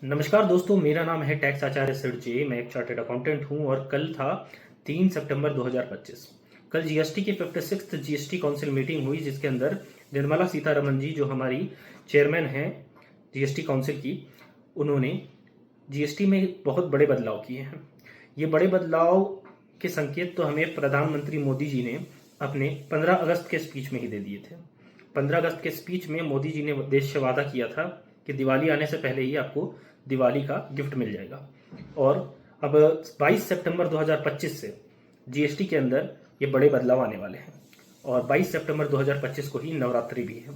नमस्कार दोस्तों, मेरा नाम है टैक्स आचार्य सर जी। मैं एक चार्टर्ड अकाउंटेंट हूं और कल था 3 सितंबर 2025। कल जीएसटी की 56th जीएसटी काउंसिल मीटिंग हुई, जिसके अंदर निर्मला सीतारमण जी, जो हमारी चेयरमैन हैं जीएसटी काउंसिल की, उन्होंने जीएसटी में बहुत बड़े बदलाव किए हैं। ये बड़े बदलाव के संकेत तो हमें प्रधानमंत्री मोदी जी ने अपने 15 अगस्त के स्पीच में ही दे दिए थे। 15 अगस्त के स्पीच में मोदी जी ने देश से वादा किया था कि दिवाली आने से पहले ही आपको दिवाली का गिफ्ट मिल जाएगा। और अब 22 सितंबर 2025 से जीएसटी के अंदर ये बड़े बदलाव आने वाले हैं और 22 सितंबर 2025 को ही नवरात्रि भी है।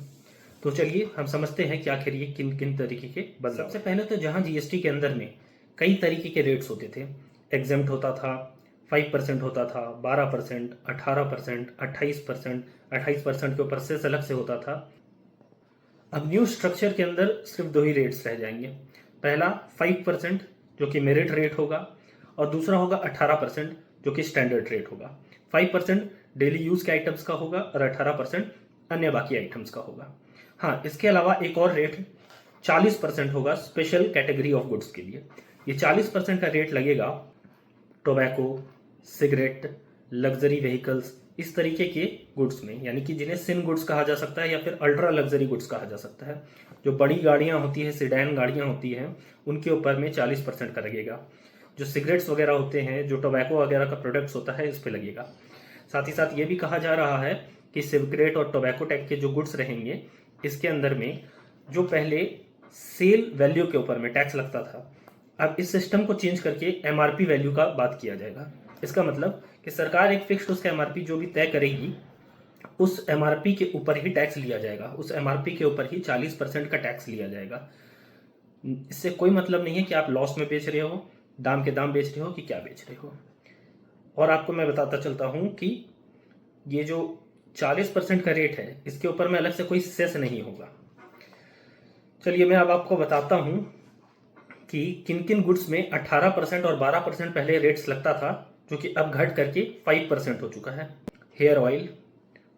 तो चलिए हम समझते हैं कि आखिर ये किन किन तरीके के बदलाव। सबसे पहले तो जहां जीएसटी के अंदर में कई तरीके के रेट्स होते थे, एग्जेम्प्ट होता था, 5% होता था, 12%, 18%, 28%, 28% के ऊपर सेस अलग से होता था। अब न्यू स्ट्रक्चर के अंदर सिर्फ दो ही रेट्स रह जाएंगे। पहला 5% जो कि मेरिट रेट होगा और दूसरा होगा 18% जो कि स्टैंडर्ड रेट होगा। 5% डेली यूज के आइटम्स का होगा और 18% अन्य बाकी आइटम्स का होगा। हाँ, इसके अलावा एक और रेट 40% होगा स्पेशल कैटेगरी ऑफ गुड्स के लिए। ये 40% का रेट लगेगा टोबैको, सिगरेट, लग्जरी व्हीकल्स, इस तरीके के गुड्स में, यानी कि जिन्हें सिन गुड्स कहा जा सकता है या फिर अल्ट्रा लग्जरी गुड्स कहा जा सकता है। जो बड़ी गाड़ियां होती है, सिडैन गाड़ियां होती हैं, उनके ऊपर में 40% का लगेगा। जो सिगरेट्स वगैरह होते हैं, जो टोबैको वगैरह का प्रोडक्ट्स होता है, इस पे लगेगा। साथ ही साथ ये भी कहा जा रहा है कि सिगरेट और टोबैको टाइप के जो गुड्स रहेंगे, इसके अंदर में जो पहले सेल वैल्यू के ऊपर में टैक्स लगता था, अब इस सिस्टम को चेंज करके एमआरपी वैल्यू का बात किया जाएगा। इसका मतलब कि सरकार एक फिक्स्ड उसका एमआरपी जो भी तय करेगी, उस एमआरपी के ऊपर ही टैक्स लिया जाएगा, उस एमआरपी के ऊपर ही 40% का टैक्स लिया जाएगा। इससे कोई मतलब नहीं है कि आप लॉस में बेच रहे हो, दाम के दाम बेच रहे हो कि क्या बेच रहे हो। और आपको मैं बताता चलता हूं कि ये जो 40% का रेट है, इसके ऊपर में अलग से कोई सेस नहीं होगा। चलिए मैं अब आपको बताता हूं कि किन किन गुड्स में 18% और 12% पहले रेट्स लगता था, जो कि अब घट करके 5% हो चुका है। Hair oil,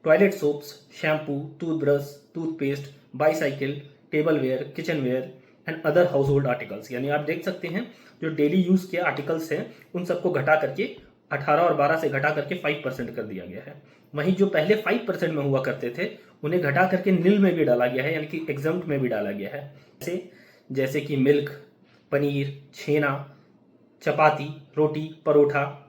toilet soaps, shampoo, toothbrush, toothpaste, bicycle, tableware, kitchenware and other household articles, यानी आप देख सकते हैं जो डेली यूज के आर्टिकल्स हैं, उन सबको घटा करके 18 और 12 से घटा करके 5% कर दिया गया है। वहीं जो पहले 5% में हुआ करते थे, उन्हें घटा करके नील में भी डाला गया है, यानी कि एग्जम्प्ट में भी डाला गया है। जैसे कि मिल्क, पनीर, छेना, चपाती, रोटी, परोठा।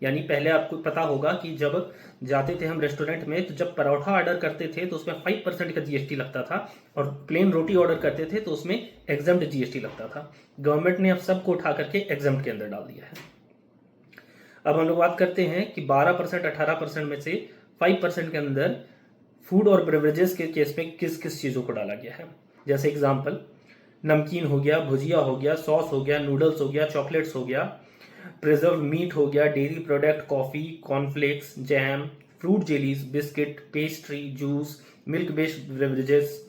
यानी पहले आपको पता होगा कि जब जाते थे हम रेस्टोरेंट में, तो जब परोठा ऑर्डर करते थे तो उसमें 5% का जीएसटी लगता था, और प्लेन रोटी ऑर्डर करते थे तो उसमें एग्जम्प्ट जीएसटी लगता था। गवर्नमेंट ने अब सबको उठा करके एग्जम्प्ट के अंदर डाल दिया है। अब हम लोग बात करते हैं कि 12%, 18% में से 5% के अंदर फूड और बेवरेजेस के केस में किस किस चीज़ों को डाला गया है। जैसे एग्जाम्पल, नमकीन हो गया, भुजिया हो गया, सॉस हो गया, नूडल्स हो गया, चॉकलेट्स हो गया, प्रिजर्व मीट हो गया, dairy product, coffee, cornflakes, jam, fruit jellies, biscuit, pastry, juice, milk based beverages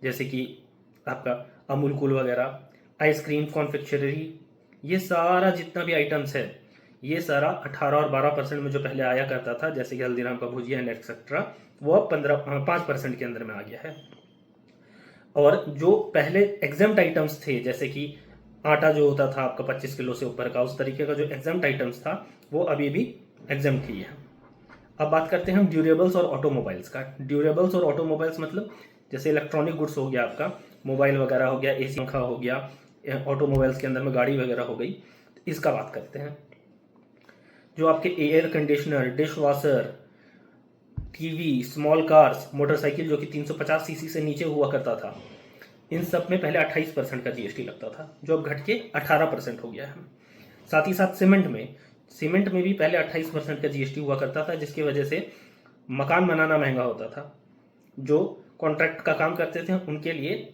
जैसे कि आपका अमूल कूल वगैरह, आइसक्रीम, कॉन्फेक्शनरी, ये सारा जितना भी आइटम्स है, ये सारा 18 और 12% में जो पहले आया करता था, जैसे कि हल्दीराम का भुजिया एंड एक्सेट्रा, वो अब 5% के अंदर में आ गया है। और जो पहले एग्जाम्प्ट आइटम्स थे, जैसे कि आटा जो होता था आपका 25 किलो से ऊपर का, उस तरीके का जो एग्जाम्प्ट आइटम्स था, वो अभी भी एग्जाम्प्ट ही है। अब बात करते हैं हम ड्यूरेबल्स और ऑटोमोबाइल्स का। ड्यूरेबल्स और ऑटोमोबाइल्स मतलब जैसे इलेक्ट्रॉनिक गुड्स हो गया, आपका मोबाइल वगैरह हो गया, एसी पंखा हो गया, ऑटोमोबाइल्स के अंदर में गाड़ी वगैरह हो गई, इसका बात करते हैं। जो आपके air conditioner, dish washer, TV, small cars, motorcycle जो कि 350 सीसी से नीचे हुआ करता था, इन सब में पहले 28% का जीएसटी लगता था, जो अब घट के 18% हो गया है। साथ ही साथ सीमेंट में भी पहले 28% का जीएसटी हुआ करता था, जिसकी वजह से मकान बनाना महंगा होता था। जो कॉन्ट्रैक्ट का काम करते थे उनके लिए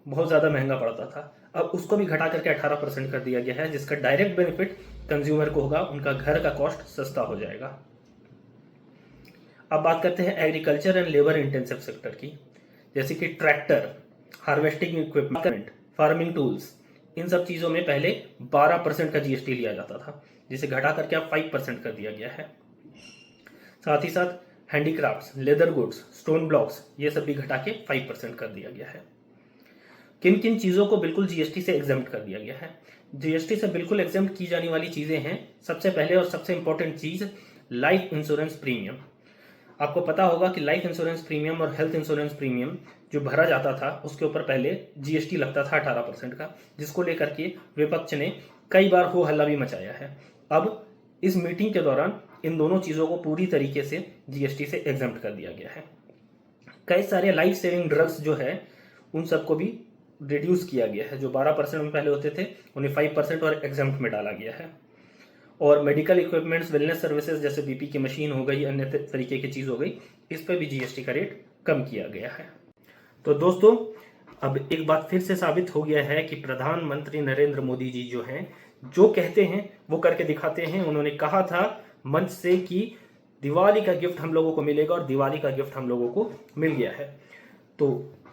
बहुत ज़्यादा महंगा पड़ता था। अब उसको भी घटा करके 18% कर दिया गया है, जिसका डायरेक्ट बेनिफिट कंज्यूमर को होगा, उनका घर का कॉस्ट सस्ता हो जाएगा। अब बात करते हैं agriculture and labour intensive sector की, जैसे कि tractor, harvesting equipment, farming tools, इन सब चीज़ों में पहले 12% का जीएसटी लिया जाता था, जिसे घटा करके अब 5% कर दिया गया है। साथ ही साथ handicrafts, leather goods, stone blocks, ये सब भी घटा के 5% कर दिया गया है। किन किन चीज़ों को बिल्कुल जीएसटी से एग्जाम्प्ट कर दिया गया है। जीएसटी से बिल्कुल एग्जाम्प्ट की जाने वाली चीज़ें हैं, सबसे पहले और सबसे इंपॉर्टेंट चीज़ लाइफ इंश्योरेंस प्रीमियम। आपको पता होगा कि लाइफ इंश्योरेंस प्रीमियम और हेल्थ इंश्योरेंस प्रीमियम जो भरा जाता था उसके ऊपर पहले जीएसटी लगता था 18% का, जिसको लेकर के विपक्ष ने कई बार हो हल्ला भी मचाया है। अब इस मीटिंग के दौरान इन दोनों चीज़ों को पूरी तरीके से जीएसटी से एग्जाम्प्ट कर दिया गया है। कई सारे लाइफ सेविंग ड्रग्स जो है उन सबको भी रिड्यूस किया गया है। जो 12% में पहले होते थे उन्हें 5% और एग्जाम्प्ट में डाला गया है। और मेडिकल इक्विपमेंट्स, वेलनेस सर्विसेज जैसे बीपी की मशीन हो गई, अन्य तरीके की चीज़ हो गई, इस पर भी जीएसटी का रेट कम किया गया है। तो दोस्तों, अब एक बात फिर से साबित हो गया है कि प्रधानमंत्री नरेंद्र मोदी जी जो हैं, जो कहते हैं वो करके दिखाते हैं। उन्होंने कहा था मंच से कि दिवाली का गिफ्ट हम लोगों को मिलेगा और दिवाली का गिफ्ट हम लोगों को मिल गया है। तो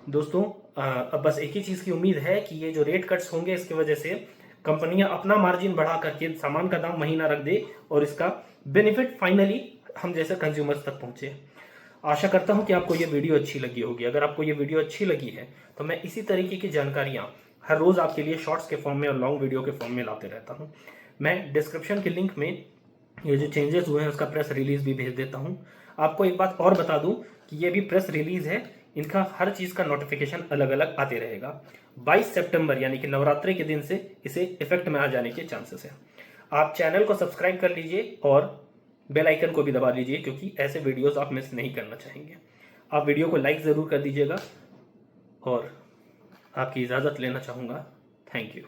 दोस्तों, अब बस एक ही चीज़ की उम्मीद है कि ये जो रेट कट्स होंगे इसकी वजह से कंपनियां अपना मार्जिन बढ़ा करके सामान का दाम महीना रख दे और इसका बेनिफिट फाइनली हम जैसे कंज्यूमर्स तक पहुंचे। आशा करता हूं कि आपको ये वीडियो अच्छी लगी होगी। अगर आपको ये वीडियो अच्छी लगी है तो मैं इसी तरीके की जानकारियां हर रोज़ आपके लिए शॉर्ट्स के फॉर्म में और लॉन्ग वीडियो के फॉर्म में लाते रहता हूं। मैं डिस्क्रिप्शन के लिंक में ये जो चेंजेस हुए हैं उसका प्रेस रिलीज भी भेज देता हूं। आपको एक बात और बता दूं कि ये भी प्रेस रिलीज है, इनका हर चीज़ का नोटिफिकेशन अलग अलग आते रहेगा। 22 सितंबर यानी कि नवरात्रि के दिन से इसे इफेक्ट में आ जाने के चांसेस हैं। आप चैनल को सब्सक्राइब कर लीजिए और बेल आइकन को भी दबा लीजिए, क्योंकि ऐसे वीडियोस आप मिस नहीं करना चाहेंगे। आप वीडियो को लाइक ज़रूर कर दीजिएगा और आपकी इजाज़त लेना चाहूँगा। Thank you.